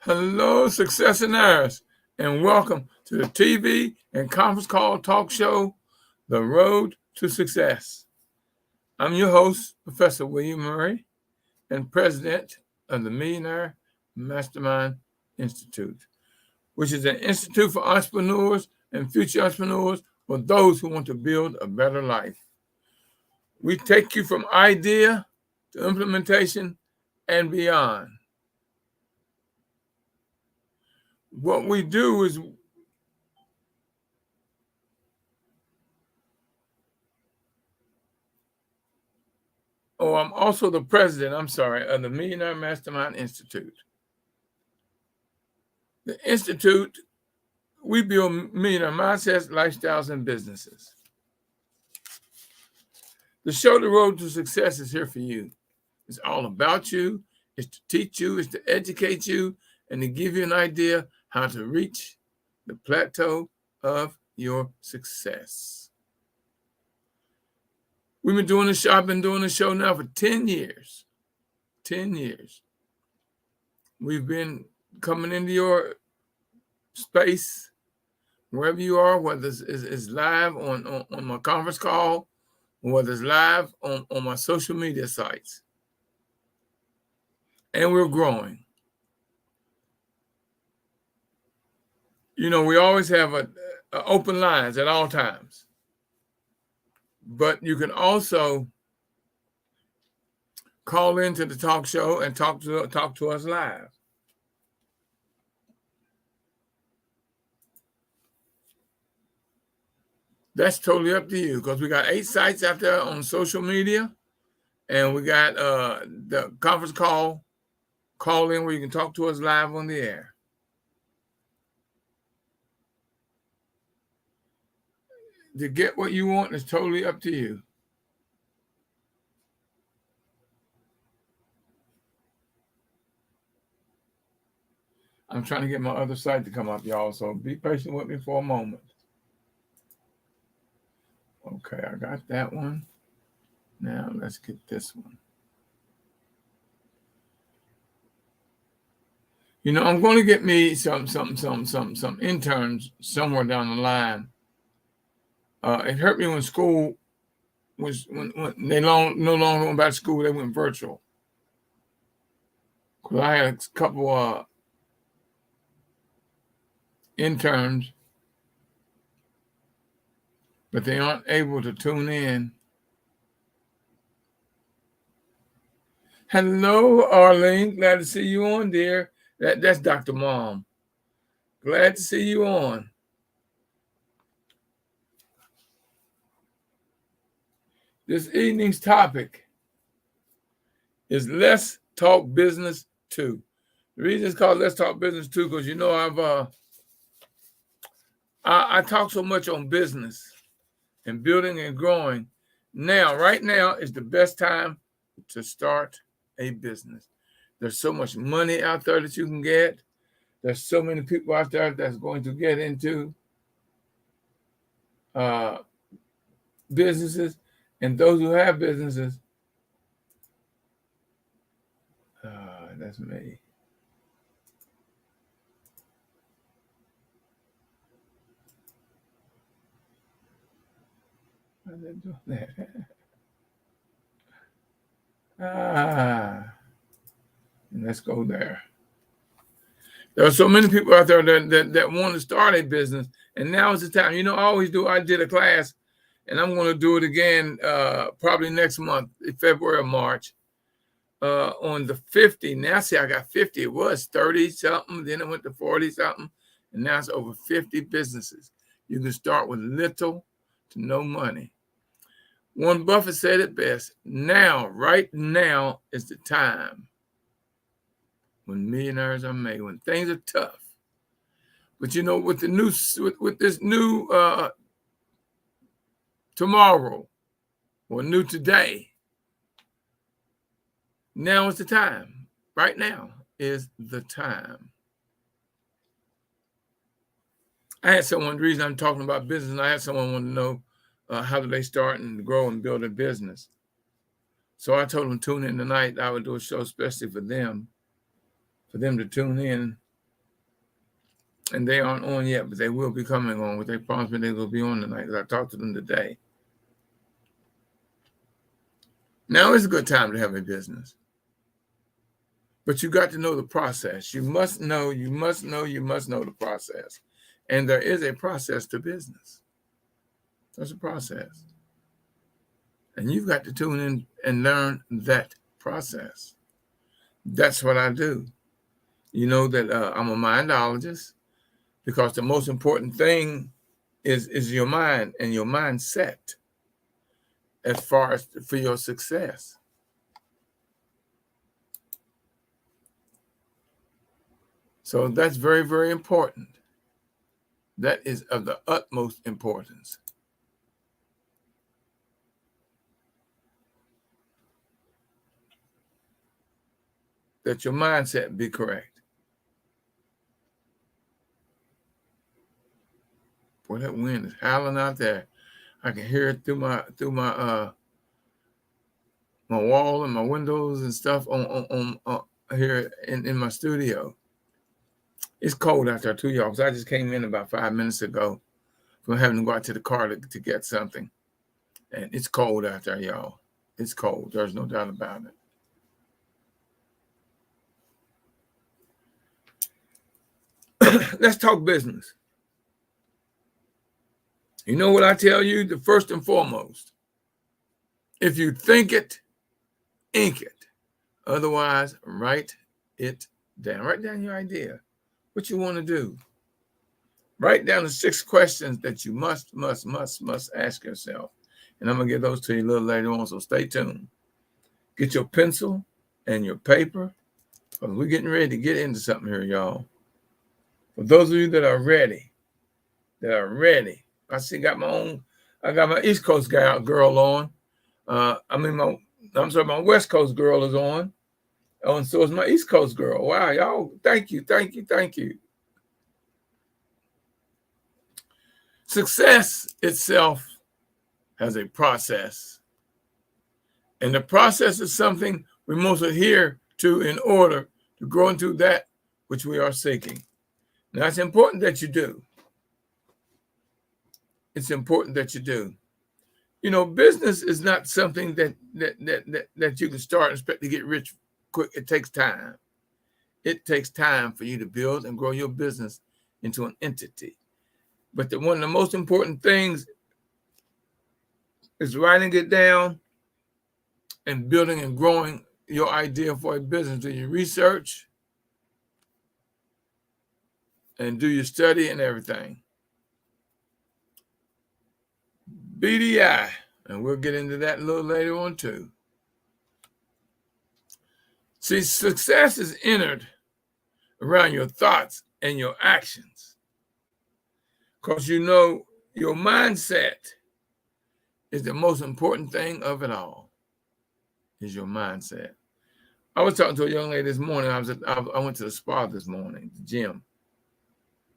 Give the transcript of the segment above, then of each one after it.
Hello, successionaires, and welcome to the TV and conference call talk show, The Road to Success. I'm your host, Professor William Murray, and president of the Millionaire Mastermind Institute, which is an institute for entrepreneurs and future entrepreneurs or those who want to build a better life. We take you from idea to implementation and beyond. What we do is I'm also the president, of the Millionaire Mastermind Institute. The Institute, we build millionaire mindsets, lifestyles, and businesses. The show, The Road to Success, is here for you. It's all about you. It's to teach you. It's to educate you and to give you an idea how to reach the plateau of your success. We've been doing the show. I've been doing the show now for 10 years. 10 years. We've been coming into your space, wherever you are, whether it's live on my conference call, or whether it's live on my social media sites. And we're growing. You know, we always have open lines at all times. But you can also call into the talk show and talk to us live. That's totally up to you, because we got 8 sites out there on social media, and we got the conference call in where you can talk to us live on the air. To get what you want is totally up to you. I'm trying to get my other site to come up, y'all, so be patient with me for a moment. Okay, I got that one. Now let's get this one. You know, I'm going to get me some interns somewhere down the line. It hurt me when school was when they no longer went back to school. They went virtual. Because I had a couple interns, but they aren't able to tune in. Hello, Arlene. Glad to see you on, dear. That's Dr. Mom. Glad to see you on. This evening's topic is Let's Talk Business 2. The reason it's called Let's Talk Business 2 because, you know, I talk so much on business and building and growing. Right now is the best time to start a business. There's so much money out there that you can get. There's so many people out there that's going to get into businesses, and those who have businesses, that's me. Why are they doing that? Let's go there. There are so many people out there that want to start a business, and now is the time. You know, I did a class, and I'm going to do it again probably next month, February or March, on the 50. Now, see, I got 50. It was 30-something, then it went to 40-something, and now it's over 50 businesses. You can start with little to no money. Warren Buffett said it best. Right now is the time when millionaires are made, when things are tough. But you know, with this new tomorrow or new today, now is the time. Right now is the time. I had someone, the reason I'm talking about business, and I had someone want to know how do they start and grow and build a business. So I told them tune in tonight. I would do a show especially for them to tune in And they aren't on yet, but they will be coming on. What they promised me they will be on tonight, because I talked to them today. Now is a good time to have a business. But you got to know the process. You must know the process. And there is a process to business. There's a process. And you've got to tune in and learn that process. That's what I do. You know that I'm a mindologist, because the most important thing is your mind and your mindset as far as for your success. So that's very, very important. That is of the utmost importance. That your mindset be correct. Boy, that wind is howling out there. I can hear it through my my wall and my windows and stuff on here in my studio. It's cold out there too, y'all, because I just came in about 5 minutes ago from having to go out to the car to get something. And it's cold out there, y'all. It's cold. There's no doubt about it. Let's talk business. You know what I tell you? The first and foremost, if you think it, ink it. Otherwise, write it down. Write down your idea, what you want to do. Write down the 6 questions that you must ask yourself. And I'm going to get those to you a little later on, so stay tuned. Get your pencil and your paper, because we're getting ready to get into something here, y'all. For those of you that are ready, I got my East Coast girl on. My West Coast girl is on. Oh, and so is my East Coast girl. Wow, y'all, thank you. Success itself has a process. And the process is something we must adhere to in order to grow into that which we are seeking. Now, it's important that you do. It's important that you do. You know, business is not something that you can start and expect to get rich quick. It takes time. It takes time for you to build and grow your business into an entity. But one of the most important things is writing it down and building and growing your idea for a business. Do your research and do your study and everything. BDI, and we'll get into that a little later on too. See, success is entered around your thoughts and your actions, because you know your mindset is the most important thing of it all. Is your mindset. I was talking to a young lady this morning. I went to the spa this morning, the gym.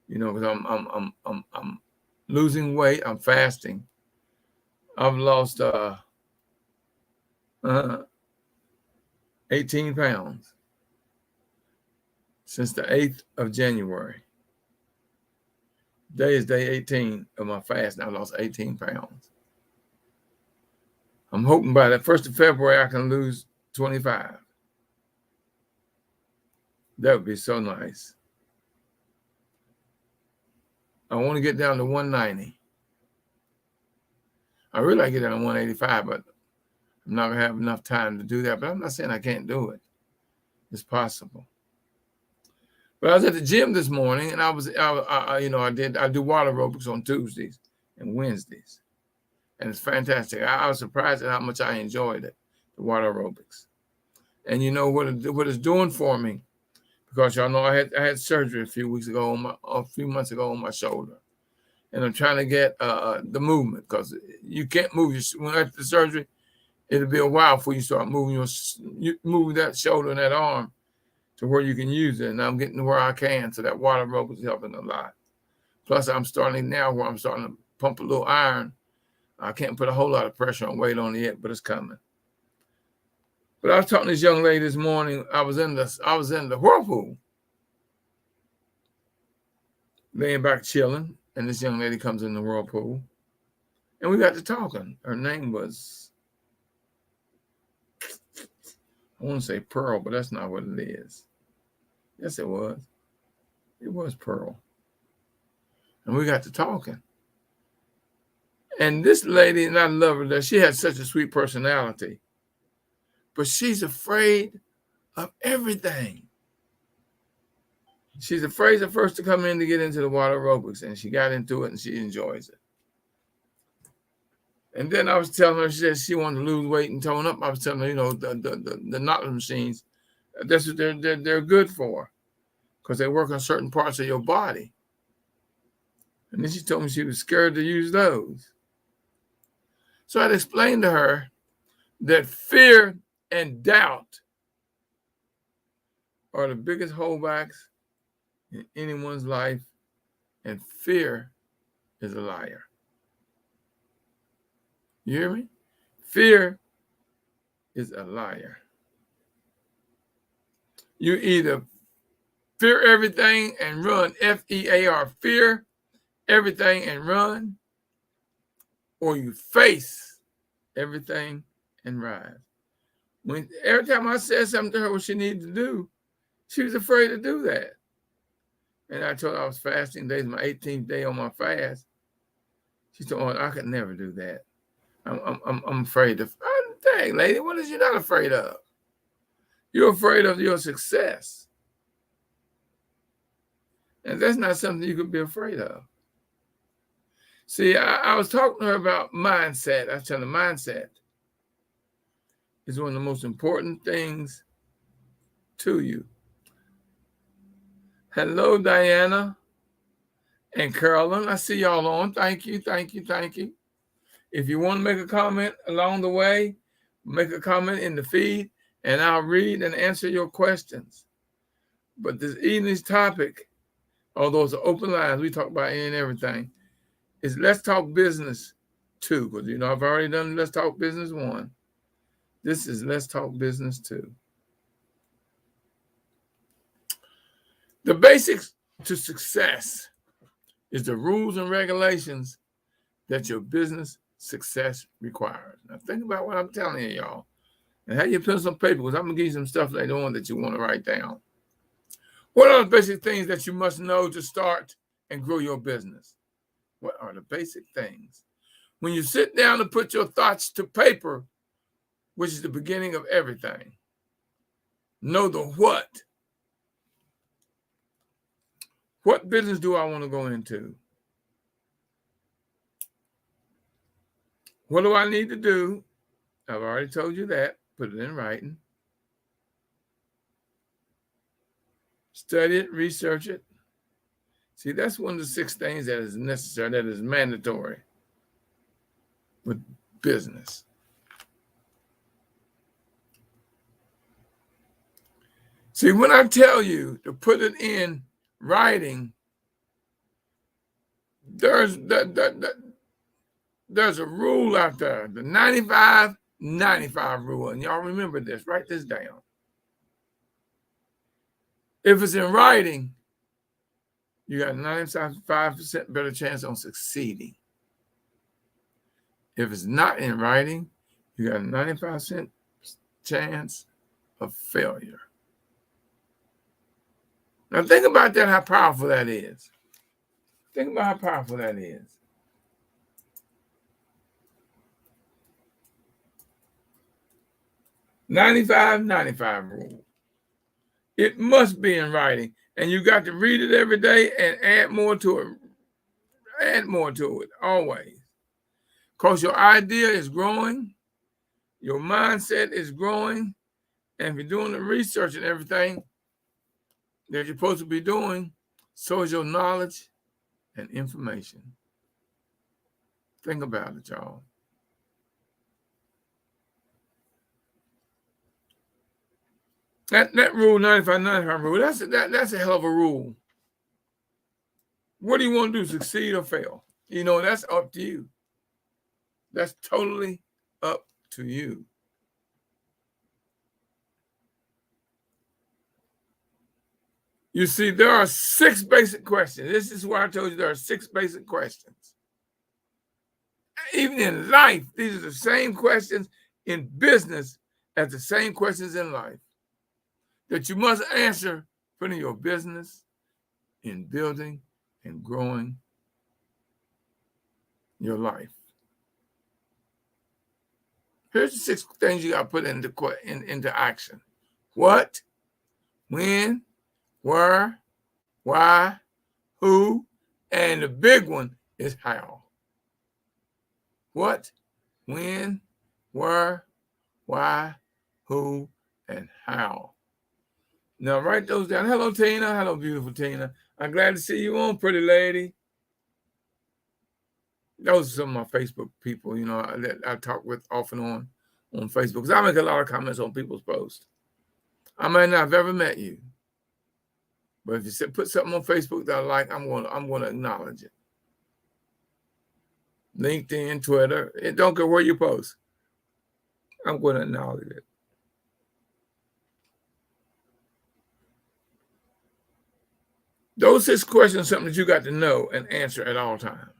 You know, because I'm losing weight. I'm fasting. I've lost 18 pounds since the 8th of January. Today is day 18 of my fast, and I lost 18 pounds. I'm hoping by the 1st of February I can lose 25. That would be so nice. I want to get down to 190. I really like to get down to 185, but I'm not going to have enough time to do that. But I'm not saying I can't do it. It's possible. But I was at the gym this morning, and I do water aerobics on Tuesdays and Wednesdays. And it's fantastic. I was surprised at how much I enjoyed it, the water aerobics. And you know what it's doing for me, because y'all know I had surgery a few months ago on my shoulder, and I'm trying to get the movement, because you can't move when after the surgery. It'll be a while before you start moving that shoulder and that arm to where you can use it. And I'm getting to where I can, so that water aerobics is helping a lot. Plus, I'm starting now where I'm starting to pump a little iron. I can't put a whole lot of pressure on weight on it yet, but it's coming. But I was talking to this young lady this morning. I was in the whirlpool. laying back chilling, and this young lady comes in the whirlpool, and we got to talking. Her name was, I want to say Pearl, but that's not what it is. Yes, it was. It was Pearl. And we got to talking. And this lady, and I love her, that she had such a sweet personality, but she's afraid of everything. She's afraid at first to come in to get into the water aerobics, and she got into it and she enjoys it. And then I was telling her, she said she wanted to lose weight and tone up. I was telling her, the knot machines, that's what they're good for, because they work on certain parts of your body. And then she told me she was scared to use those. So I'd explained to her that fear and doubt are the biggest holdbacks in anyone's life, and fear is a liar. You hear me? Fear is a liar. You either fear everything and run, F-E-A-R, fear everything and run, or you face everything and rise. Every time I said something to her what she needed to do, she was afraid to do that. And I told her I was fasting. Today's my 18th day on my fast. She told me, I could never do that. I'm afraid of. Oh, dang, lady, what is you not afraid of? You're afraid of your success. And that's not something you could be afraid of. See, I was talking to her about mindset. I was telling her mindset is one of the most important things to you. Hello, Diana and Carolyn. I see y'all on. Thank you. If you want to make a comment along the way, make a comment in the feed, and I'll read and answer your questions. But this evening's topic, although it's an open line, we talk about any and everything, is Let's Talk Business 2. Because, I've already done Let's Talk Business 1. This is Let's Talk Business 2. The basics to success is the rules and regulations that your business success requires. Now think about what I'm telling you, y'all. And have your pencil and paper, because I'm going to give you some stuff later on that you want to write down. What are the basic things that you must know to start and grow your business? What are the basic things? When you sit down to put your thoughts to paper, which is the beginning of everything, know the what. What business do I want to go into? What do I need to do? I've already told you that. Put it in writing. Study it, research it. See, that's one of the 6 things that is necessary, that is mandatory with business. See, when I tell you to put it in writing, there's a rule out there, the 95-95 rule. And y'all remember this, write this down. If it's in writing, you got a 95% better chance on succeeding. If it's not in writing, you got a 95% chance of failure. Now think about that, how powerful that is. Think about how powerful that is. (95-95) rule. It must be in writing, and you got to read it every day and add more to it. Add more to it always, because your idea is growing, your mindset is growing, and if you're doing the research and everything that you're supposed to be doing, so is your knowledge and information. Think about it, y'all. That rule, 95-95 rule, that's a hell of a rule. What do you want to do, succeed or fail? That's up to you. That's totally up to you. You see, there are 6 basic questions. This is why I told you there are 6 basic questions. Even in life, these are the same questions in business as the same questions in life that you must answer for your business, in building and growing your life. Here's the 6 things you got to put into action. What, when, where, why, who, and the big one is how. What, when, where, why, who, and how. Now write those down. Hello, Tina. Hello, beautiful Tina. I'm glad to see you on, pretty lady. Those are some of my Facebook people, that I talk with off and on Facebook. Because I make a lot of comments on people's posts. I might not have ever met you, but if you put something on Facebook that I like, I'm going to acknowledge it. LinkedIn, Twitter, it don't care where you post. I'm going to acknowledge it. Those 6 questions are something that you got to know and answer at all times.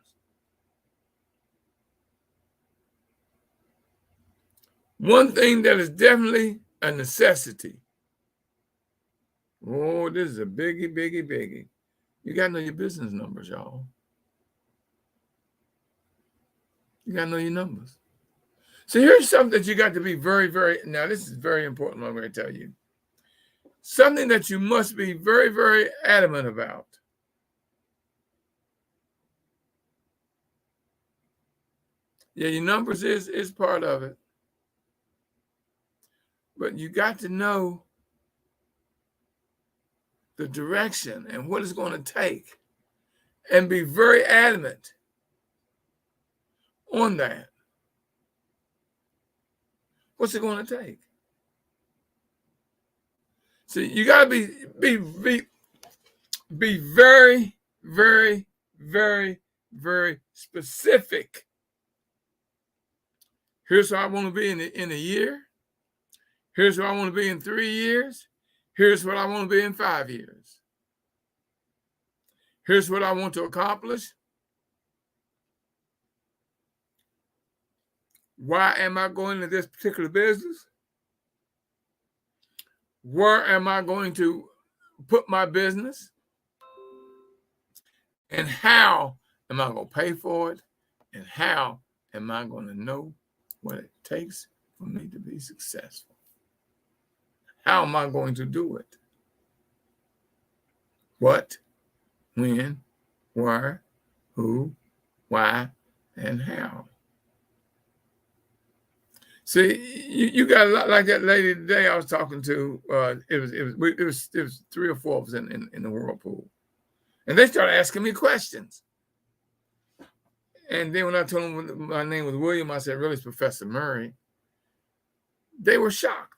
One thing that is definitely a necessity. Oh, this is a biggie, biggie, biggie. You got to know your business numbers, y'all. You got to know your numbers. So here's something that you got to be very, very, now this is very important, I'm going to tell you. Something that you must be very, very adamant about. Yeah, your numbers is part of it. But you got to know the direction and what it's going to take and be very adamant on that. What's it going to take? So you got to be very, very, very, very specific. Here's where I want to be in a year. Here's where I want to be in 3 years. Here's what I want to be in 5 years. Here's what I want to accomplish. Why am I going to this particular business? Where am I going to put my business? And how am I going to pay for it? And how am I going to know what it takes for me to be successful? How am I going to do it? What, when, where, who, why, and how. See, you got a lot like that lady today I was talking to. It was 3 or 4 of us in the whirlpool, and they started asking me questions. And then when I told them my name was William, I said, "Really, it's Professor Murray." They were shocked.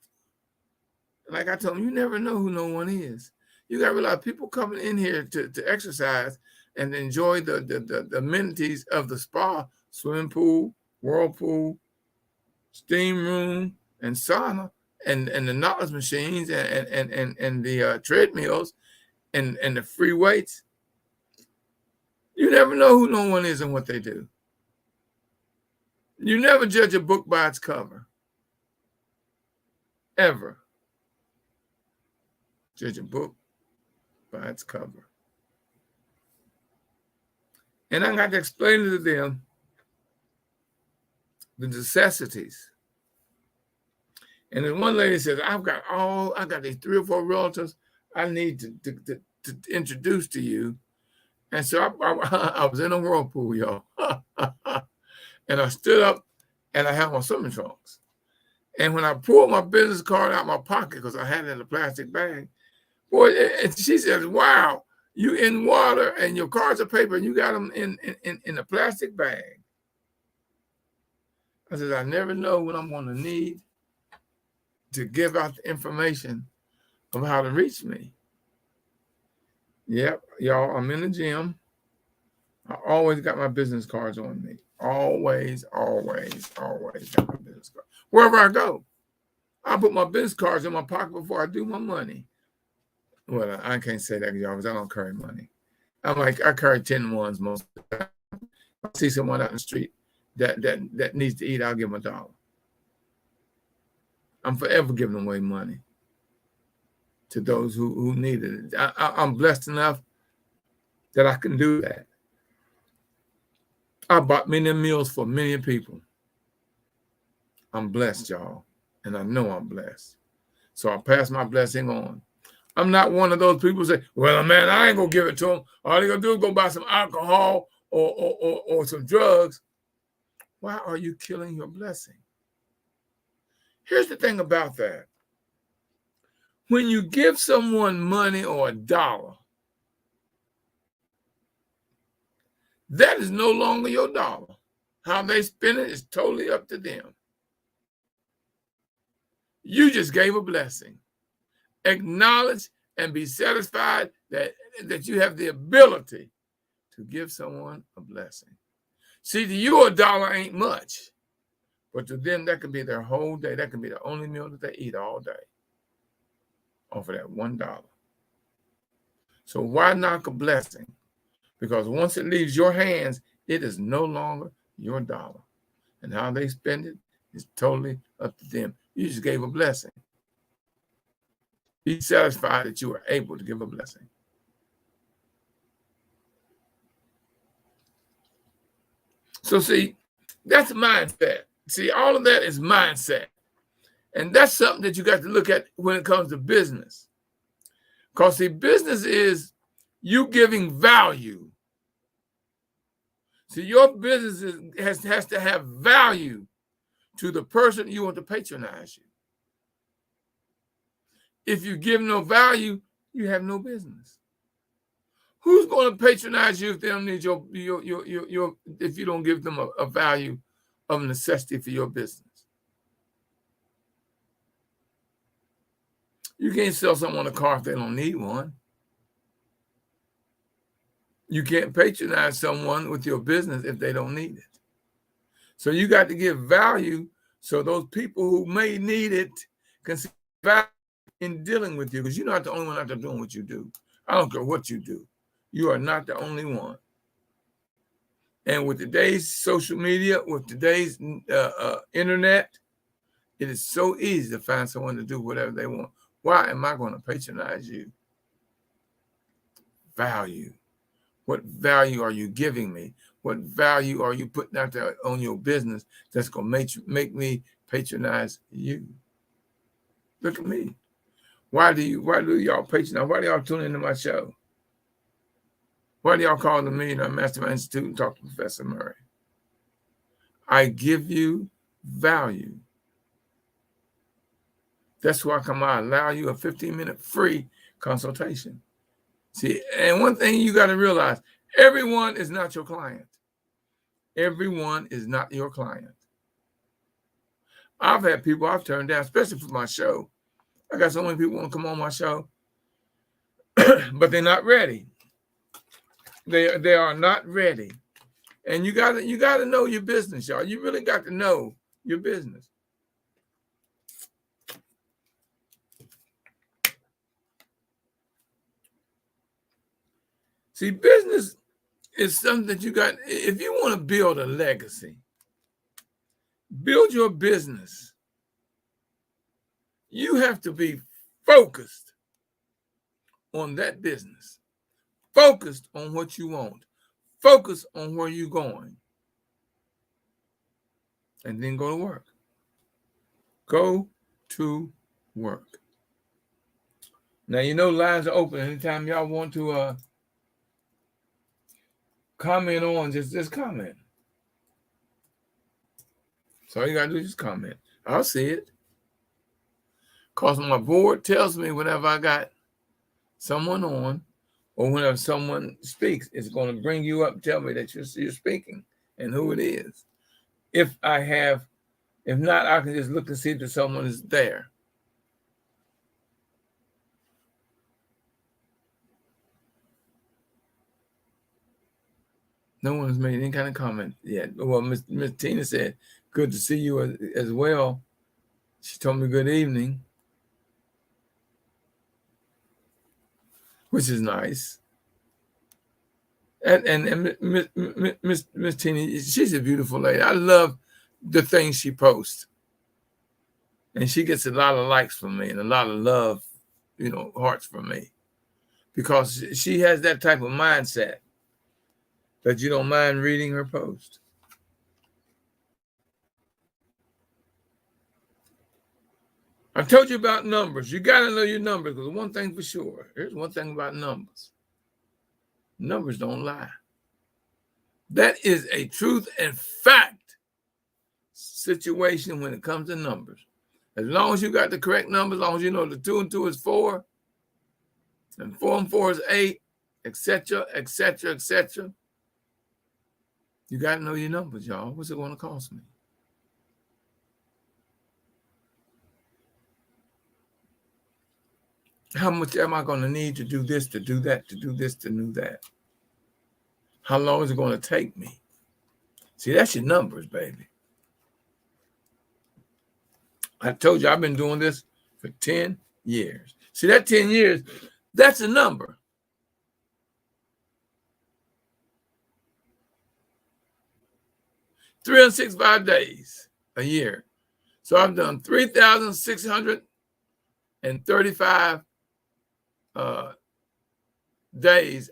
Like I told them, you never know who no one is. You got to realize people coming in here to exercise and enjoy the amenities of the spa, swimming pool, whirlpool, steam room, and sauna, and the knowledge machines and the treadmills and the free weights. You never know who no one is and what they do. You never judge a book by its cover. Ever. Judge a book by its cover. And I got to explain to them the necessities. And then one lady says, I got these 3 or 4 relatives I need to introduce to you. And so I was in a whirlpool, y'all. And I stood up and I had my swimming trunks. And when I pulled my business card out of my pocket, because I had it in a plastic bag, boy, and she says, wow, you in water and your cards are paper and you got them in a plastic bag. I said, I never know what I'm going to need to give out the information of how to reach me. Yep, y'all, I'm in the gym. I always got my business cards on me. Always, always, always got my business cards. Wherever I go, I put my business cards in my pocket before I do my money. Well, I can't say that, y'all, because I don't carry money. I carry 10 ones most of the time. I see someone out in the street that needs to eat, I'll give them $1. I'm forever giving away money to those who need it. I'm blessed enough that I can do that. I bought many meals for many people. I'm blessed, y'all, and I know I'm blessed. So I pass my blessing on. I'm not one of those people who say, well, man, I ain't going to give it to them. All they're going to do is go buy some alcohol or some drugs. Why are you killing your blessing? Here's the thing about that. When you give someone money or $1, that is no longer your dollar. How they spend it is totally up to them. You just gave a blessing. Acknowledge and be satisfied that you have the ability to give someone a blessing. See, to you, $1 ain't much, but to them, that could be their whole day. That could be the only meal that they eat all day off of that $1. So why knock a blessing? Because once it leaves your hands, it is no longer your dollar. And how they spend it is totally up to them. You just gave a blessing. Be satisfied that you were able to give a blessing. So see, that's mindset. See, all of that is mindset. And that's something that you got to look at when it comes to business. Because see, business is you giving value. See, your business has to have value to the person you want to patronize you. If you give no value, you have no business. Who's going to patronize you if they don't need your if you don't give them a value of necessity for your business? You can't sell someone a car if they don't need one. You can't patronize someone with your business if they don't need it. So you got to give value so those people who may need it can see value in dealing with you, because you're not the only one out there doing what you do. I don't care what you do. You are not the only one. And with today's social media, with today's internet, it is so easy to find someone to do whatever they want. Why am I going to patronize you? Value. What value are you giving me? What value are you putting out there on your business that's going to make me patronize you? Look at me. Why do y'all patronize? Why do y'all tune into my show? Why do y'all call the Millionaire Mastermind Institute and talk to Professor Murray? I give you value. That's why I allow you a 15-minute free consultation. See, and one thing you got to realize, everyone is not your client. Everyone is not your client. I've had people I've turned down, especially for my show. I got so many people want to come on my show, but they're not ready. They are not ready. And you gotta know your business, y'all. You really got to know your business. See, business is something that you got. If you want to build a legacy, build your business, you have to be focused on that business, focused on what you want, focused on where you're going, and then go to work. Go to work. Now, you know, lines are open. Anytime y'all want to comment on, just comment. So all you got to do is just comment. I'll see it. Because my board tells me whenever I got someone on or whenever someone speaks, it's going to bring you up and tell me that you're speaking and who it is. If not, I can just look and see if someone is there. No one has made any kind of comment yet. Well, Miss Tina said, good to see you as well. She told me good evening. which is nice. And Miss Tina, she's a beautiful lady. I love the things she posts, and she gets a lot of likes from me and a lot of love, hearts from me, because she has that type of mindset that you don't mind reading her post. I told you about numbers. You got to know your numbers, because one thing for sure, here's one thing about numbers. Numbers don't lie. That is a truth and fact situation when it comes to numbers. As long as you got the correct numbers, as long as you know the 2 and 2 is 4, and 4 and 4 is 8, etc., etc., etc., you got to know your numbers, y'all. What's it going to cost me? How much am I going to need to do this, to do that, to do this, to do that? How long is it going to take me? See, that's your numbers, baby. I told you I've been doing this for 10 years. See, that 10 years, that's a number. $365 days a year. So I've done 3,635 days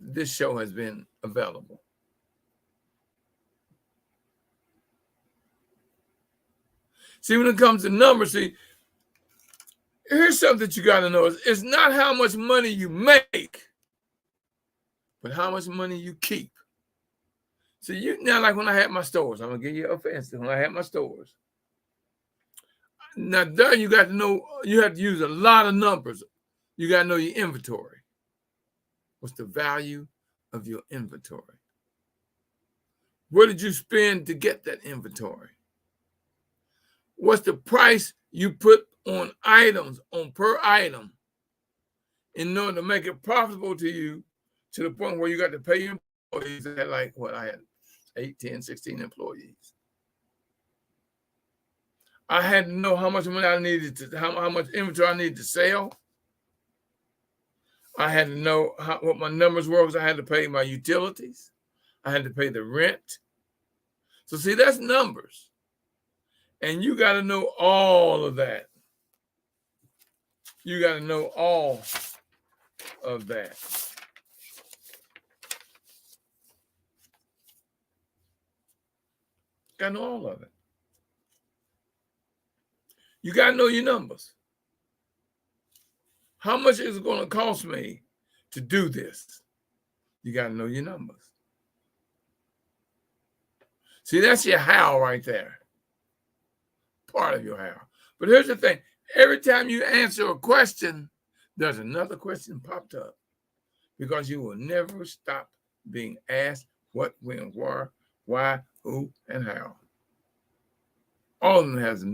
this show has been available. See, when it comes to numbers, here's something that you got to know. It's not how much money you make, but how much money you keep. So now, like when I had my stores, I'm going to give you a for instance. When I had my stores, now there you got to know, you have to use a lot of numbers. You got to know your inventory. What's the value of your inventory? What did you spend to get that inventory? What's the price you put on items, on per item, in order to make it profitable to you, to the point where you got to pay your employees? I had I had 8, 10, 16 employees. I had to know how much money I needed to, how much inventory I needed to sell. I had to know what my numbers were, because I had to pay my utilities. I had to pay the rent. So see, that's numbers. And you got to know all of that. You got to know all of that. Got to know all of it. You got to know your numbers. How much is it going to cost me to do this? You got to know your numbers. See, that's your how right there. Part of your how. But here's the thing. Every time you answer a question, there's another question popped up, because you will never stop being asked what, when, where, why, who, and how. All of them has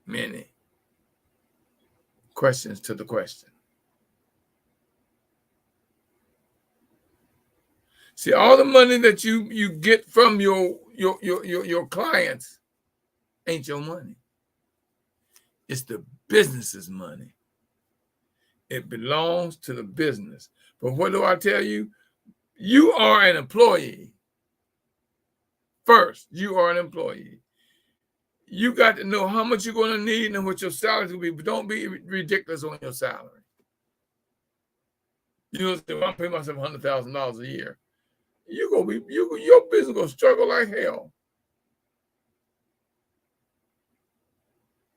many questions to the question. See, all the money that you get from your clients ain't your money. It's the business's money. It belongs to the business. But what do I tell you? You are an employee. First, you are an employee. You got to know how much you're going to need and what your salary will be, but don't be ridiculous on your salary. You know, if I'm paying myself $100,000 a year, your business gonna struggle like hell,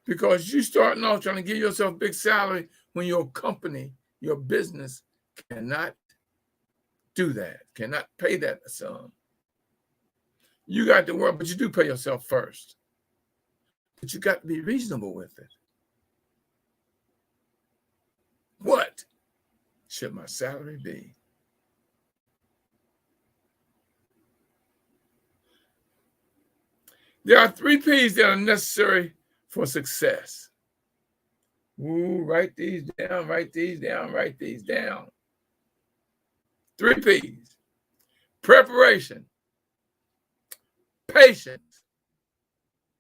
because you starting off trying to give yourself a big salary when your company, your business cannot do that, cannot pay that sum. You got to work, but you do pay yourself first. But you got to be reasonable with it. What should my salary be? There are 3 P's that are necessary for success. Ooh, write these down, write these down, write these down. 3 P's. Preparation, patience,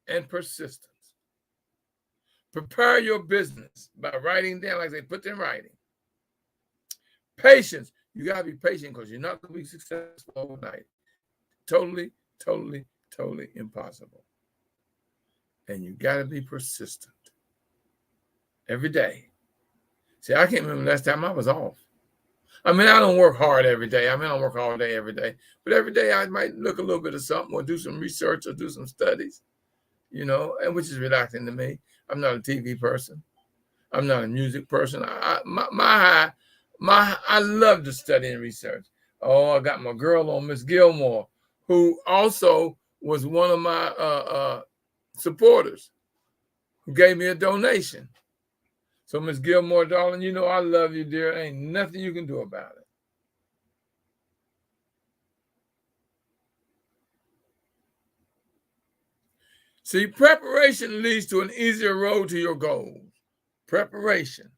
and persistence. Prepare your business by writing down, like they put in writing. Patience. You got to be patient because you're not going to be successful overnight. Totally, totally, totally impossible. And you got to be persistent every day. See, I can't remember the last time I was off. I mean, I don't work hard every day. I mean, I don't work all day every day. But every day I might look a little bit of something or do some research or do some studies, you know, and which is relaxing to me. I'm not a TV person. I'm not a music person. I love to study and research. Oh, I got my girl on, Miss Gilmore, who also was one of my supporters, who gave me a donation. So, Miss Gilmore, darling, you know I love you, dear. Ain't nothing you can do about it. See, preparation leads to an easier road to your goals. Preparation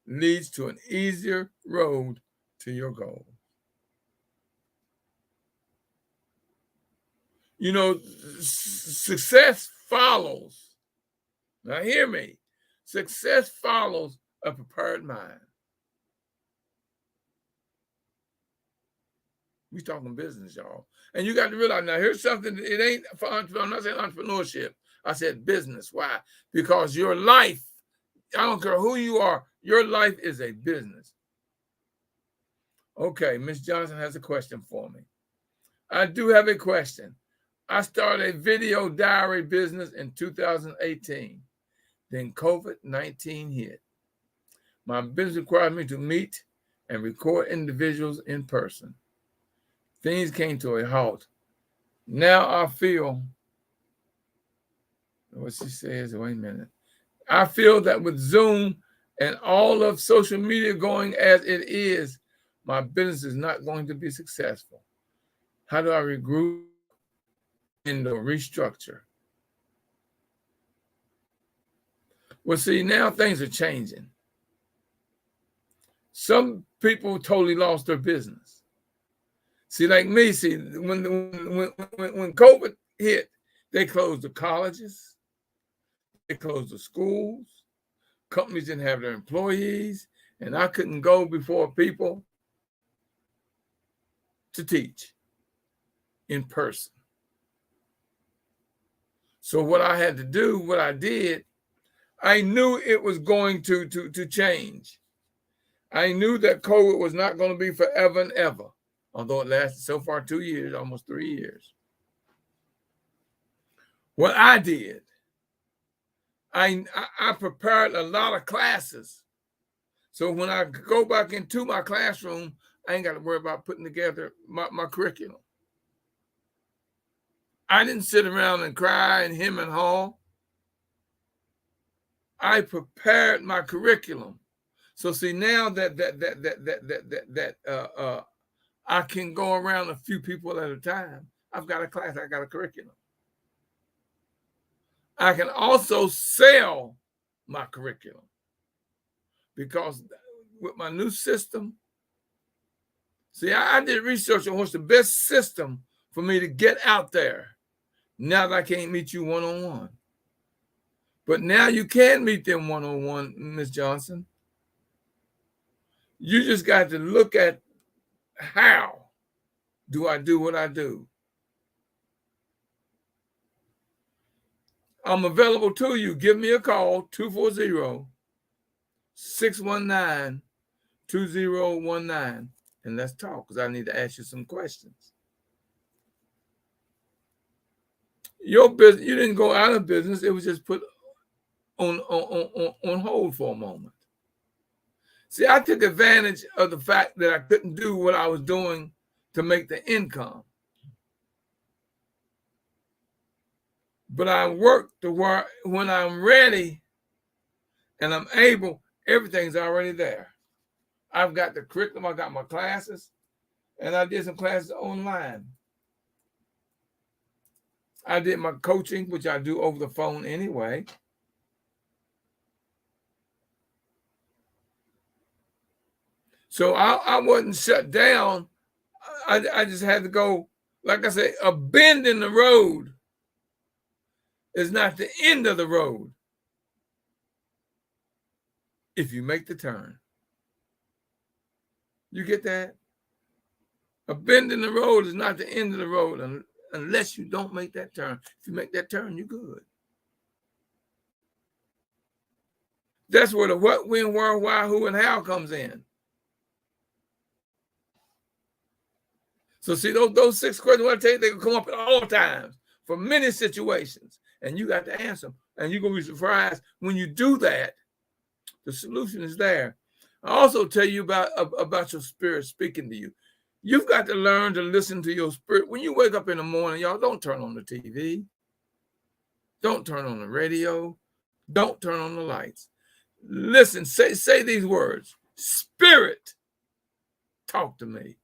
leads to an easier road to your goal. You know, success follows. Now, hear me. Success follows a prepared mind. We talking business, y'all. And you got to realize, now here's something, it ain't for entrepreneur. I'm not saying entrepreneurship. I said business. Why? Because your life, I don't care who you are, your life is a business. Okay, Miss Johnson has a question for me. I do have a question. I started a video diary business in 2018. Then COVID-19 hit. My business required me to meet and record individuals in person. Things came to a halt. Now I feel, what she says, wait a minute. I feel that with Zoom and all of social media going as it is, my business is not going to be successful. How do I regroup and restructure? Well, see, now things are changing. Some people totally lost their business. See, like me, see, when COVID hit, they closed the colleges, they closed the schools, companies didn't have their employees, and I couldn't go before people to teach in person. So what I had to do, what I did, I knew it was going to change. I knew that COVID was not going to be forever and ever, although it lasted so far 2 years, almost 3 years. What I did, I prepared a lot of classes. So when I go back into my classroom, I ain't got to worry about putting together my curriculum. I didn't sit around and cry and hem and haw. I prepared my curriculum. So see, now that I can go around a few people at a time. I've got a class, I got a curriculum. I can also sell my curriculum because with my new system, see, I did research on what's the best system for me to get out there now that I can't meet you one-on-one. But now you can meet them one-on-one, Ms. Johnson. You just got to look at how do I do what I do. I'm available to you. Give me a call, 240-619-2019, and let's talk because I need to ask you some questions. Your business, you didn't go out of business. It was just put on hold for a moment. See, I took advantage of the fact that I couldn't do what I was doing to make the income. But I work to where when I'm ready and I'm able, everything's already there. I've got the curriculum, I got my classes, and I did some classes online. I did my coaching, which I do over the phone anyway. So I wasn't shut down. I just had to go, like I say, a bend in the road is not the end of the road. if you make the turn. You get that? A bend in the road is not the end of the road unless you don't make that turn. If you make that turn, you're good. That's where the what, when, where, why, who, and how comes in. So see, those 6 questions I tell you, they can come up at all times for many situations, and you got to answer them. And you're going to be surprised when you do that, the solution is there. I also tell you about your spirit speaking to you. You've got to learn to listen to your spirit. When you wake up in the morning, y'all, don't turn on the TV. Don't turn on the radio. Don't turn on the lights. Listen, say these words. Spirit, talk to me.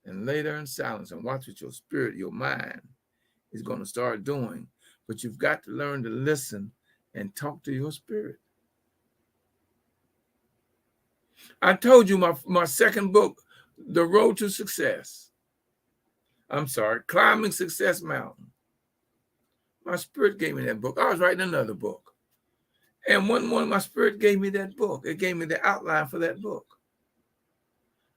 And lay there in silence and watch what your spirit, your mind, is going to start doing. But you've got to learn to listen and talk to your spirit. I told you my second book, The Road to Success. I'm sorry, Climbing Success Mountain. My spirit gave me that book. I was writing another book. And one morning, my spirit gave me that book. It gave me the outline for that book.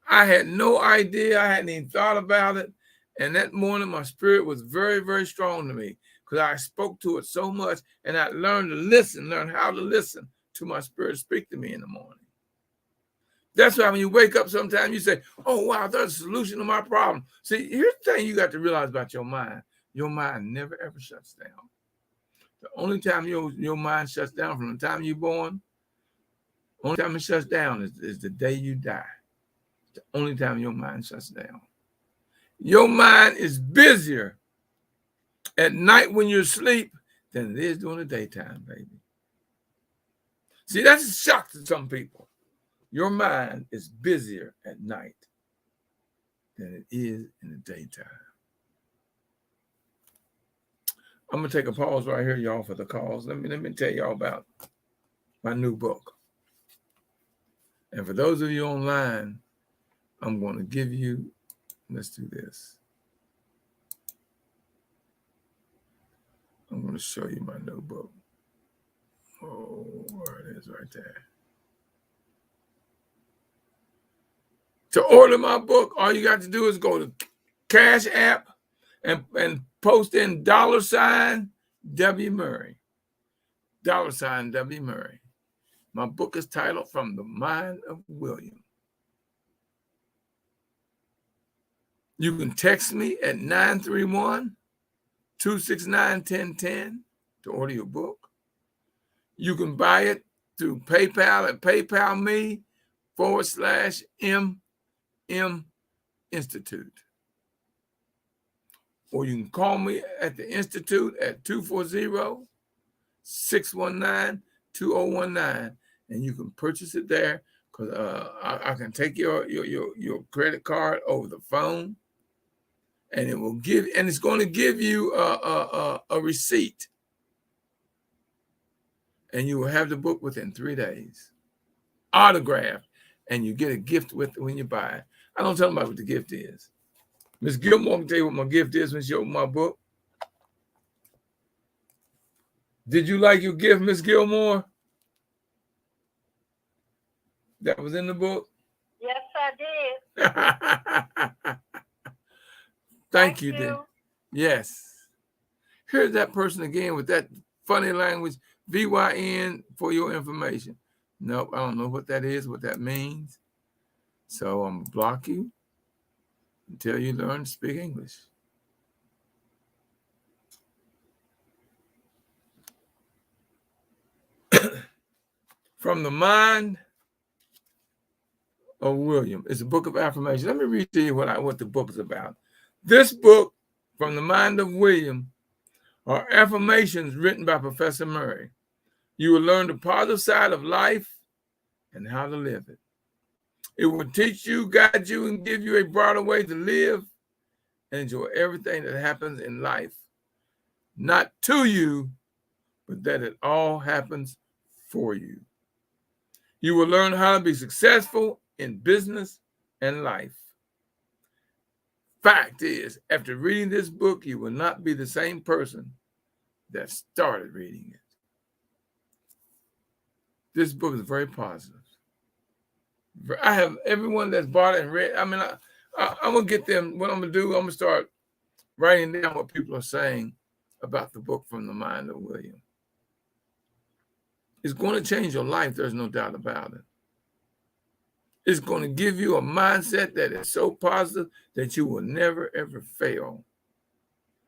I had no idea. I hadn't even thought about it. And that morning, my spirit was very, very strong to me because I spoke to it so much. And I learned to listen, learn how to listen to my spirit speak to me in the morning. That's why when you wake up sometimes you say, oh, wow, there's a solution to my problem. See, here's the thing you got to realize about your mind. Your mind never, ever shuts down. The only time your mind shuts down from the time you're born, only time it shuts down is the day you die. The only time your mind shuts down. Your mind is busier at night when you're asleep than it is during the daytime, baby. See, that's a shock to some people. Your mind is busier at night than it is in the daytime. I'm going to take a pause right here, y'all, for the calls. Let me tell y'all about my new book. And for those of you online, I'm going to give you, let's do this. I'm going to show you my new book. Oh, where it is right there. To order my book, all you got to do is go to Cash App and post in $W Murray. $W Murray. My book is titled From the Mind of William. You can text me at 931-269-1010 to order your book. You can buy it through PayPal at PayPal.me/MM Institute. Or you can call me at the Institute at 240-619-2019, and you can purchase it there because I can take your credit card over the phone, and it's going to give you a receipt, and you will have the book within 3 days, autographed, and you get a gift with it when you buy it. I don't tell them about what the gift is. Miss Gilmore can tell you what my gift is when she opened my book. Did you like your gift, Miss Gilmore? That was in the book? Yes, I did. Thank you. Then. Yes. Here's that person again with that funny language, VYN, for your information. Nope, I don't know what that is, what that means. So I'm going to block you until you learn to speak English. From the Mind of William. It's a book of affirmation. Let me read to you what the book is about. This book, From the Mind of William, are affirmations written by Professor Murray. You will learn the positive side of life and how to live it. It will teach you, guide you, and give you a broader way to live and enjoy everything that happens in life. Not to you, but that it all happens for you. You will learn how to be successful in business and life. Fact is, after reading this book, you will not be the same person that started reading it. This book is very positive. I have everyone that's bought it and read. I mean, I'm going to get them. What I'm going to do, I'm going to start writing down what people are saying about the book From the Mind of William. It's going to change your life. There's no doubt about it. It's going to give you a mindset that is so positive that you will never, ever fail.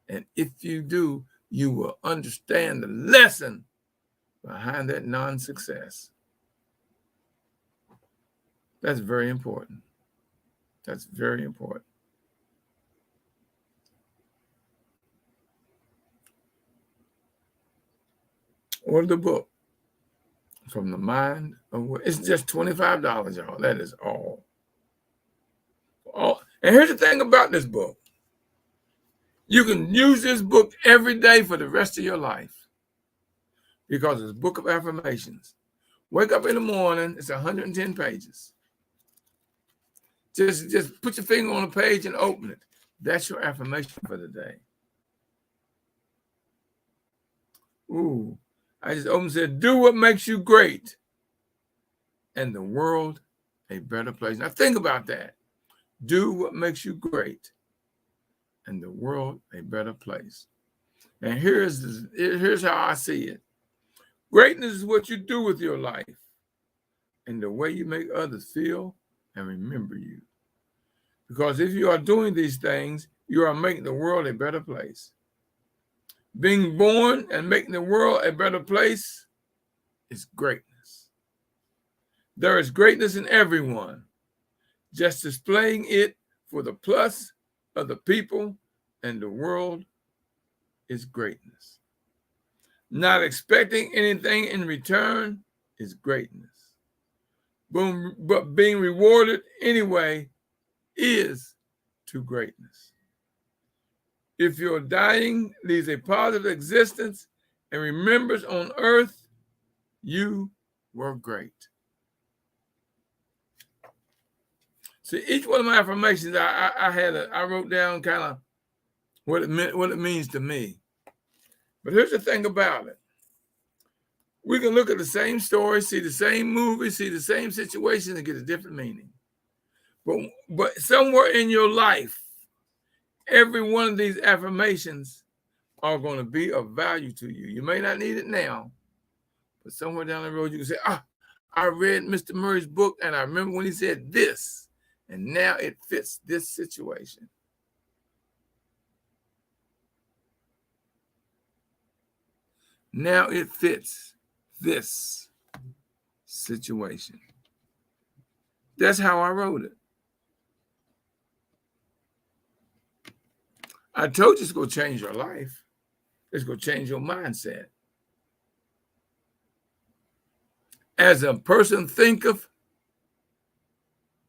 And if you do, you will understand the lesson behind that non-success. That's very important. That's very important. Order the book From the Mind of William. It's just $25, y'all. That is all. And here's the thing about this book. You can use this book every day for the rest of your life because it's a book of affirmations. Wake up in the morning, it's 110 pages. Just put your finger on a page and open it. That's your affirmation for the day. Ooh, I just opened and said, do what makes you great and the world a better place. Now think about that. Do what makes you great and the world a better place. And here's how I see it. Greatness is what you do with your life and the way you make others feel and remember you. Because if you are doing these things, you are making the world a better place. Being born and making the world a better place is greatness. There is greatness in everyone. Just displaying it for the plus of the people and the world is greatness. Not expecting anything in return is greatness. But being rewarded anyway is to greatness. If your dying leaves a positive existence and remembers on earth, you were great. See, each one of my affirmations, I wrote down kind of what it means to me. But here's the thing about it. We can look at the same story, see the same movie, see the same situation, and get a different meaning. But somewhere in your life, every one of these affirmations are going to be of value to you. You may not need it now, but somewhere down the road, you can say, I read Mr. Murray's book, and I remember when he said this, and now it fits this situation. Now it fits this situation. That's how I wrote it. I told you it's going to change your life. It's going to change your mindset. As a person thinketh,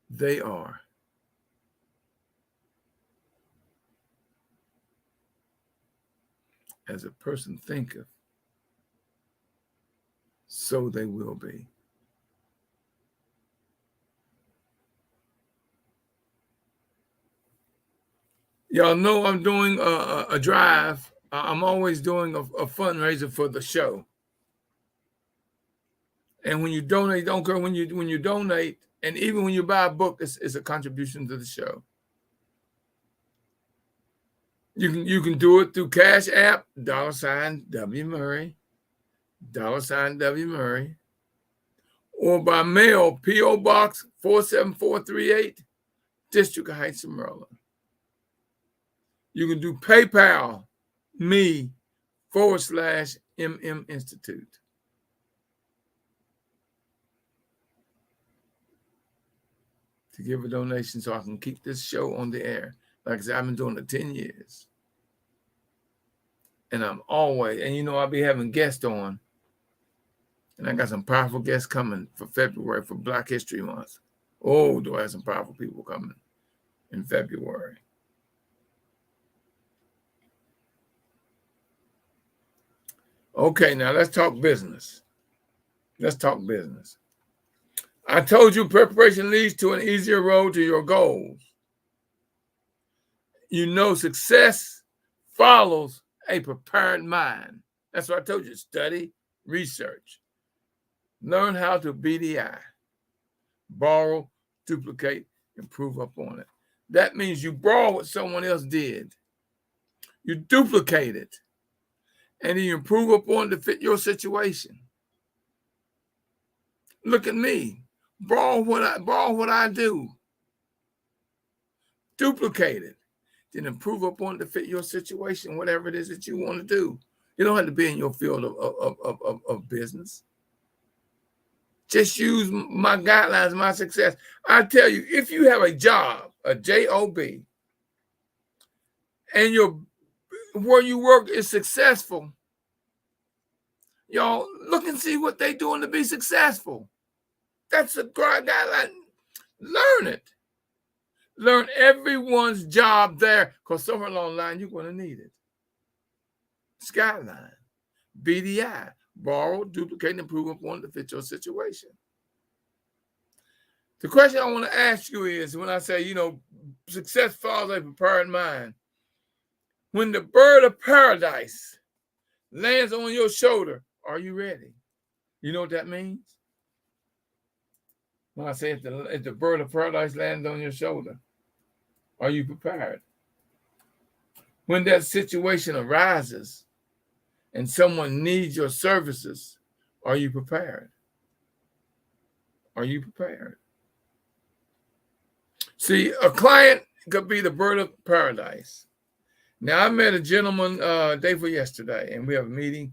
they are. As a person thinketh, so they will be. Y'all know I'm doing a drive. I'm always doing a fundraiser for the show. And when you donate, don't care when you donate, and even when you buy a book, it's a contribution to the show. You can do it through Cash App, $W Murray, $W Murray, or by mail, P.O. Box 47438, District Heights, Maryland. You can do PayPal, me/MM Institute. To give a donation so I can keep this show on the air. Like I said, I've been doing it 10 years. And I'm always, and I'll be having guests on. And I got some powerful guests coming for February for Black History Month. Oh, do I have some powerful people coming in February. Okay, now let's talk business. Let's talk business. I told you preparation leads to an easier road to your goals. Success follows a prepared mind. That's what I told you. Study, research. Learn how to BDI. Borrow, duplicate, improve upon it. That means you borrow what someone else did. You duplicate it. And then you improve upon it to fit your situation. Look at me. Borrow what I do. Duplicate it. Then improve upon it to fit your situation, whatever it is that you want to do. You don't have to be in your field of business. Just use my guidelines, my success. I tell you, if you have a job, a job, and where you work is successful, y'all look and see what they're doing to be successful. That's a guideline. Learn it. Learn everyone's job there, because somewhere along the line you're going to need it. Skyline, BDI, borrow, duplicate, and improve upon it to fit your situation. The question I want to ask you is, when I say, success follows a prepared mind, when the bird of paradise lands on your shoulder, are you ready? You know what that means? When I say if the bird of paradise lands on your shoulder, are you prepared? When that situation arises and someone needs your services, are you prepared? Are you prepared? See, a client could be the bird of paradise. Now, I met a gentleman day before yesterday, and we have a meeting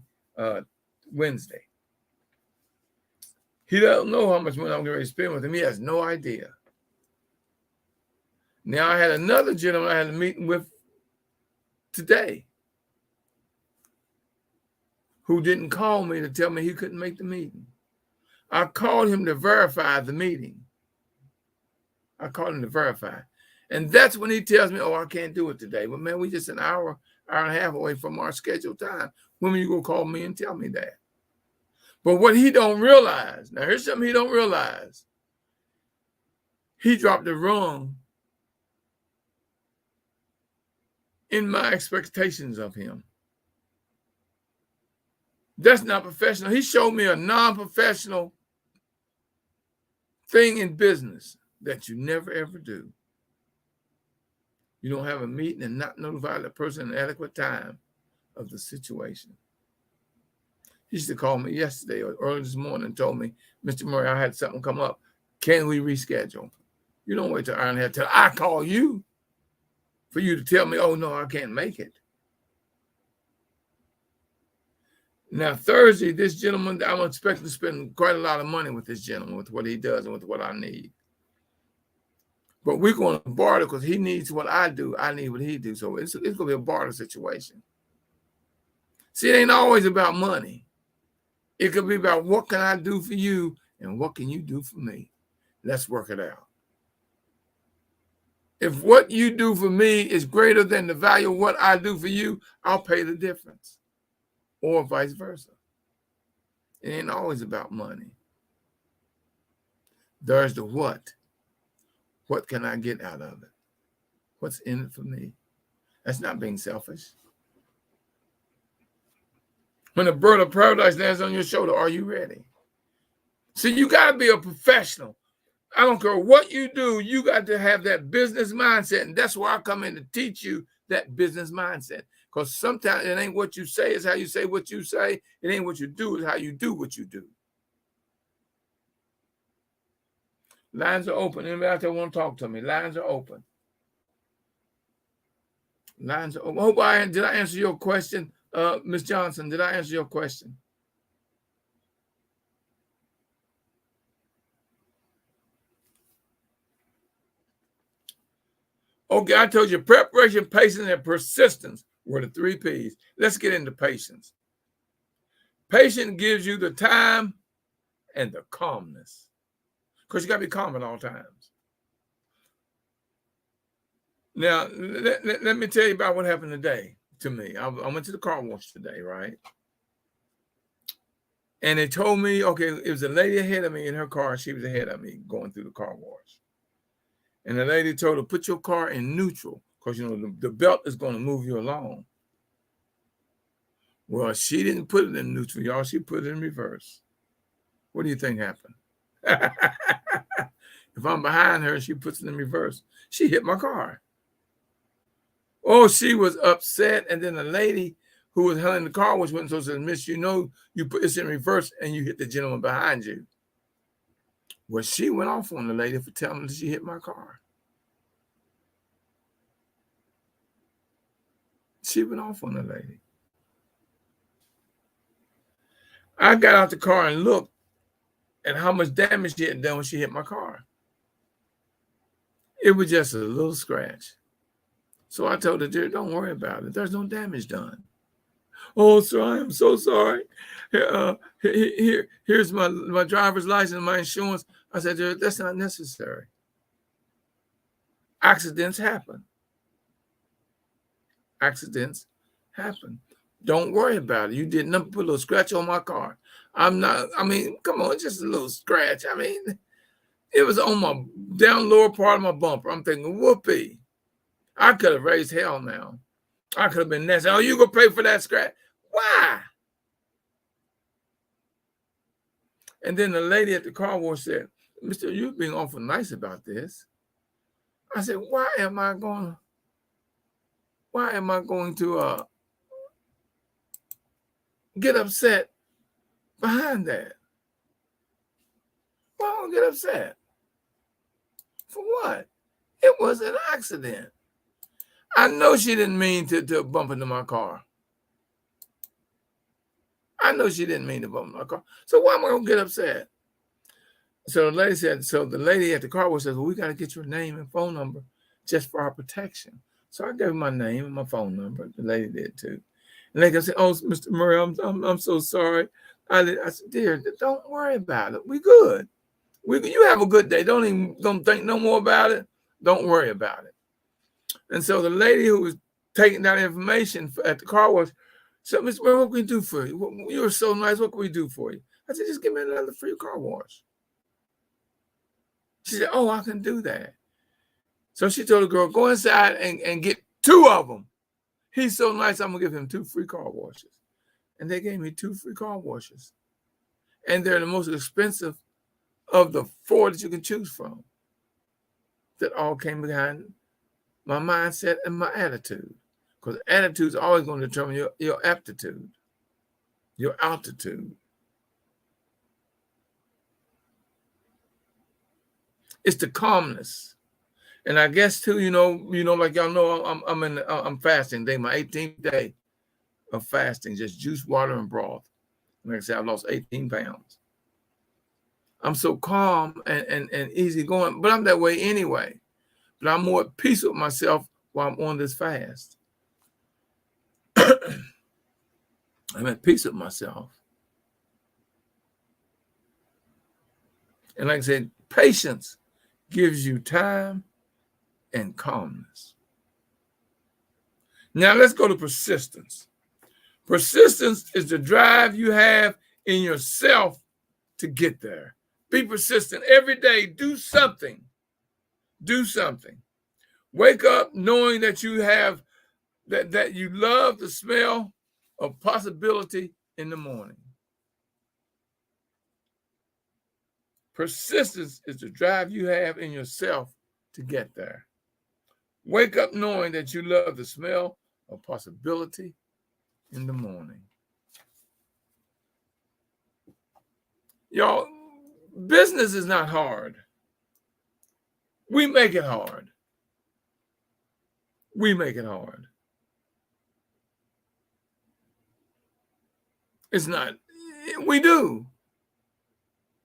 Wednesday. He doesn't know how much money I'm going to spend with him. He has no idea. Now, I had another gentleman I had a meeting with today who didn't call me to tell me he couldn't make the meeting. I called him to verify the meeting. I called him to verify. And that's when he tells me, I can't do it today. But man, we just an hour and a half away from our scheduled time. When are you going to call me and tell me that? But what he don't realize, now here's something he don't realize. He dropped the rung in my expectations of him. That's not professional. He showed me a non-professional thing in business that you never, ever do. You don't have a meeting and not notify the person in adequate time of the situation. He used to call me yesterday or early this morning and told me, Mr. Murray, I had something come up. Can we reschedule? You don't wait till Ironhead till I call you for you to tell me, no, I can't make it. Now, Thursday, this gentleman, I'm expecting to spend quite a lot of money with this gentleman, with what he does and with what I need. But we're going to barter because he needs what I do. I need what he do. So it's going to be a barter situation. See, it ain't always about money. It could be about what can I do for you and what can you do for me. Let's work it out. If what you do for me is greater than the value of what I do for you, I'll pay the difference. Or vice versa. It ain't always about money. There's the what. What can I get out of it? What's in it for me? That's not being selfish. When a bird of paradise lands on your shoulder, are you ready? See, you got to be a professional. I don't care what you do, you got to have that business mindset. And that's where I come in to teach you that business mindset. Because sometimes it ain't what you say, it's how you say what you say. It ain't what you do, it's how you do what you do. Lines are open. Anybody out there want to talk to me? Lines are open. Lines are open. Hope did I answer your question, Ms. Johnson? Did I answer your question? Okay, I told you preparation, patience, and persistence were the 3 P's. Let's get into patience. Patience gives you the time and the calmness. Because you got to be calm at all times. Now, let me tell you about what happened today to me. I went to the car wash today, right? And they told me, okay, it was a lady ahead of me in her car. She was ahead of me going through the car wash. And the lady told her, put your car in neutral because, the belt is going to move you along. Well, she didn't put it in neutral, y'all. She put it in reverse. What do you think happened? If I'm behind her and she puts it in reverse, she hit my car. Oh, she was upset. And then the lady who was handling the car wash went and so said, "Miss, you know, you put this in reverse and you hit the gentleman behind you." Well, she went off on the lady for telling her she hit my car. She went off on the lady. I got out the car and looked at how much damage she had done when she hit my car. It was just a little scratch. So I told her, "Dear, don't worry about it. There's no damage done." "Oh, sir, I am so sorry. Here's my driver's license, my insurance." I said, "Dear, that's not necessary. Accidents happen. Accidents happen. Don't worry about it. You did nothing, put a little scratch on my car. I'm not, I mean, come on, just a little scratch. I mean, it was on my down lower part of my bumper. I'm thinking, whoopee. I could have raised hell now. I could have been nasty. "Oh, you gonna pay for that scratch?" Why? And then the lady at the car wash said, "Mister, you're being awful nice about this." I said, why am I going to get upset behind that? Why don't I get upset? For what? It was an accident. I know she didn't mean to bump into my car. I know she didn't mean to bump into my car. So why am I going to get upset? So the lady said, so the lady at the car wash says, "Well, we got to get your name and phone number just for our protection." So I gave her my name and my phone number. The lady did too. And they said, "Oh, Mr. Murray, I'm so sorry." I said, "Dear, don't worry about it. We good. You have a good day. Don't think no more about it. Don't worry about it." And so the lady who was taking down information at the car wash said, "Mr. Murray, what can we do for you? You were so nice. What can we do for you?" I said, "Just give me another free car wash." She said, "Oh, I can do that." So she told the girl, "Go inside and get 2 of them. He's so nice, I'm going to give him 2 free car washes." And they gave me 2 free car washes. And they're the most expensive of the 4 that you can choose from. That all came behind my mindset and my attitude. Because attitude is always going to determine your aptitude, your altitude. It's the calmness. And I guess too, like y'all know, I'm fasting. Today, my 18th day of fasting, just juice, water, and broth. Like I said, I've lost 18 pounds. I'm so calm and easy going, but I'm that way anyway. But I'm more at peace with myself while I'm on this fast. I'm at peace with myself. And like I said, patience gives you time and calmness. Now let's go to persistence. Persistence is the drive you have in yourself to get there. Be persistent every day. Do something. Do something. Wake up knowing that you have that you love the smell of possibility in the morning. Persistence is the drive you have in yourself to get there. Wake up knowing that you love the smell of possibility in the morning. Y'all, business is not hard. We make it hard. We make it hard. It's not. We do.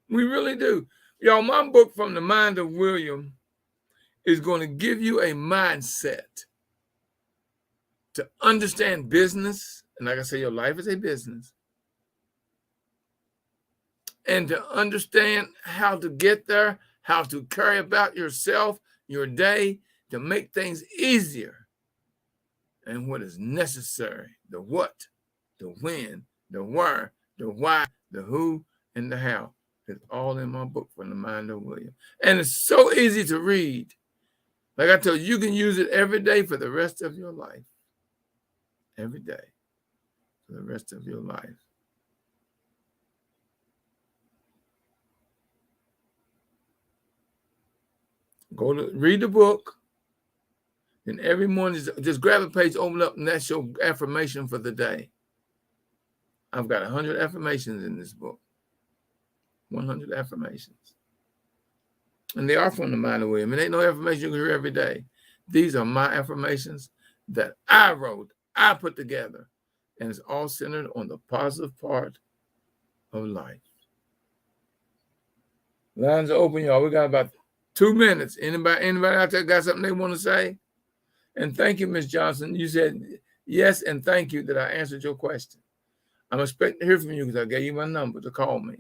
We really do. Y'all, my book, From the Mind of William, is going to give you a mindset to understand business. And like I say, your life is a business. And to understand how to get there, how to carry about yourself, your day, to make things easier. And what is necessary, the what, the when, the where, the why, the who, and the how. It's all in my book, From the Mind of William. And it's so easy to read. Like I told you, you can use it every day for the rest of your life. Every day for the rest of your life. Go to read the book. And every morning, just grab a page, open up, and that's your affirmation for the day. I've got 100 affirmations in this book. 100 affirmations. And they are from the mind of William. And ain't no affirmation you can hear every day. These are my affirmations that I wrote, I put together. And it's all centered on the positive part of life. Lines are open, y'all. We got about 2 minutes. Anybody out there got something they want to say? And thank you, Ms. Johnson. You said yes and thank you that I answered your question. I'm expecting to hear from you because I gave you my number to call me.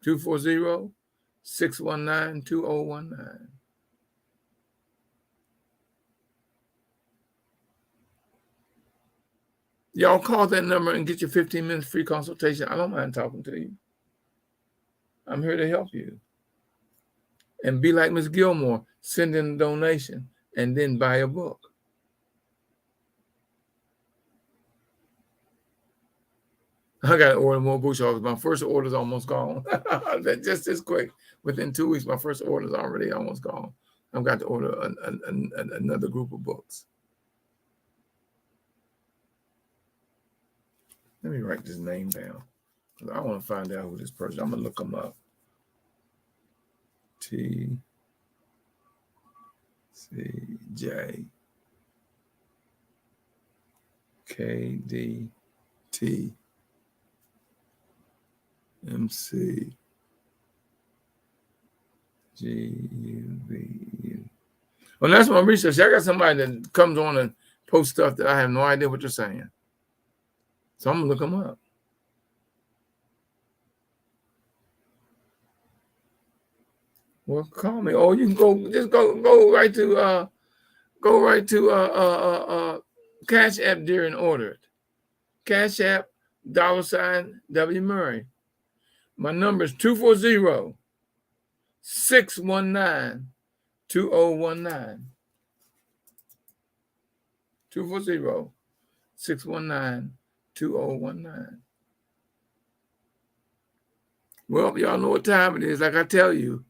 240-619-2019. Y'all call that number and get your 15 minutes free consultation. I don't mind talking to you. I'm here to help you. And be like Ms. Gilmore, send in a donation and then buy a book. I got to order more books. My first order's almost gone. Just this quick. Within 2 weeks, my first order's already almost gone. I've got to order another group of books. Let me write this name down. I want to find out who this person is. I'm going to look them up. TCJ KDT MCGUVU. Well, that's my research. I got somebody that comes on and posts stuff that I have no idea what you're saying. So I'm gonna look them up. Well, call me. Oh, you can go right to Cash App there and order it. Cash App $W Murray. My number is 240-619-2019. 240-619-2019. Well, y'all know what time it is. Like I tell you,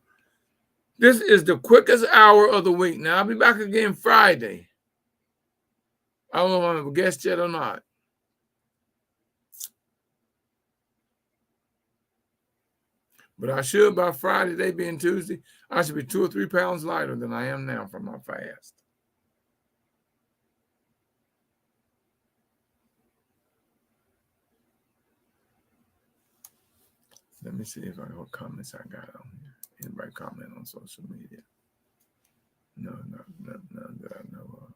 this is the quickest hour of the week. Now, I'll be back again Friday. I don't know if I'm a guest yet or not. But I should, by Friday, they being Tuesday, I should be 2 or 3 pounds lighter than I am now from my fast. Let me see if what comments I got on here. Anybody comment on social media? No, none that I know of.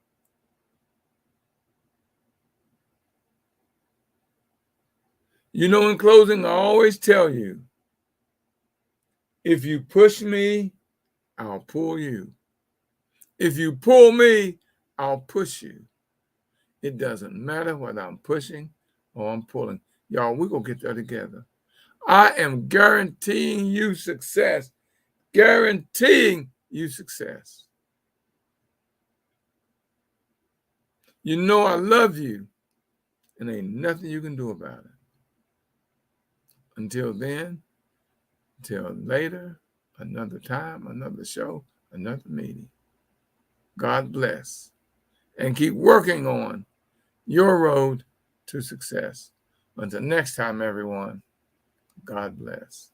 You know, in closing, I always tell you, if you push me, I'll pull you. If you pull me, I'll push you. It doesn't matter whether I'm pushing or I'm pulling. Y'all, we're going to get there together. I am guaranteeing you success. Guaranteeing you success. You know I love you, and ain't nothing you can do about it. Until then, until later, another time, another show, another meeting. God bless. And keep working on your road to success. Until next time, everyone, God bless.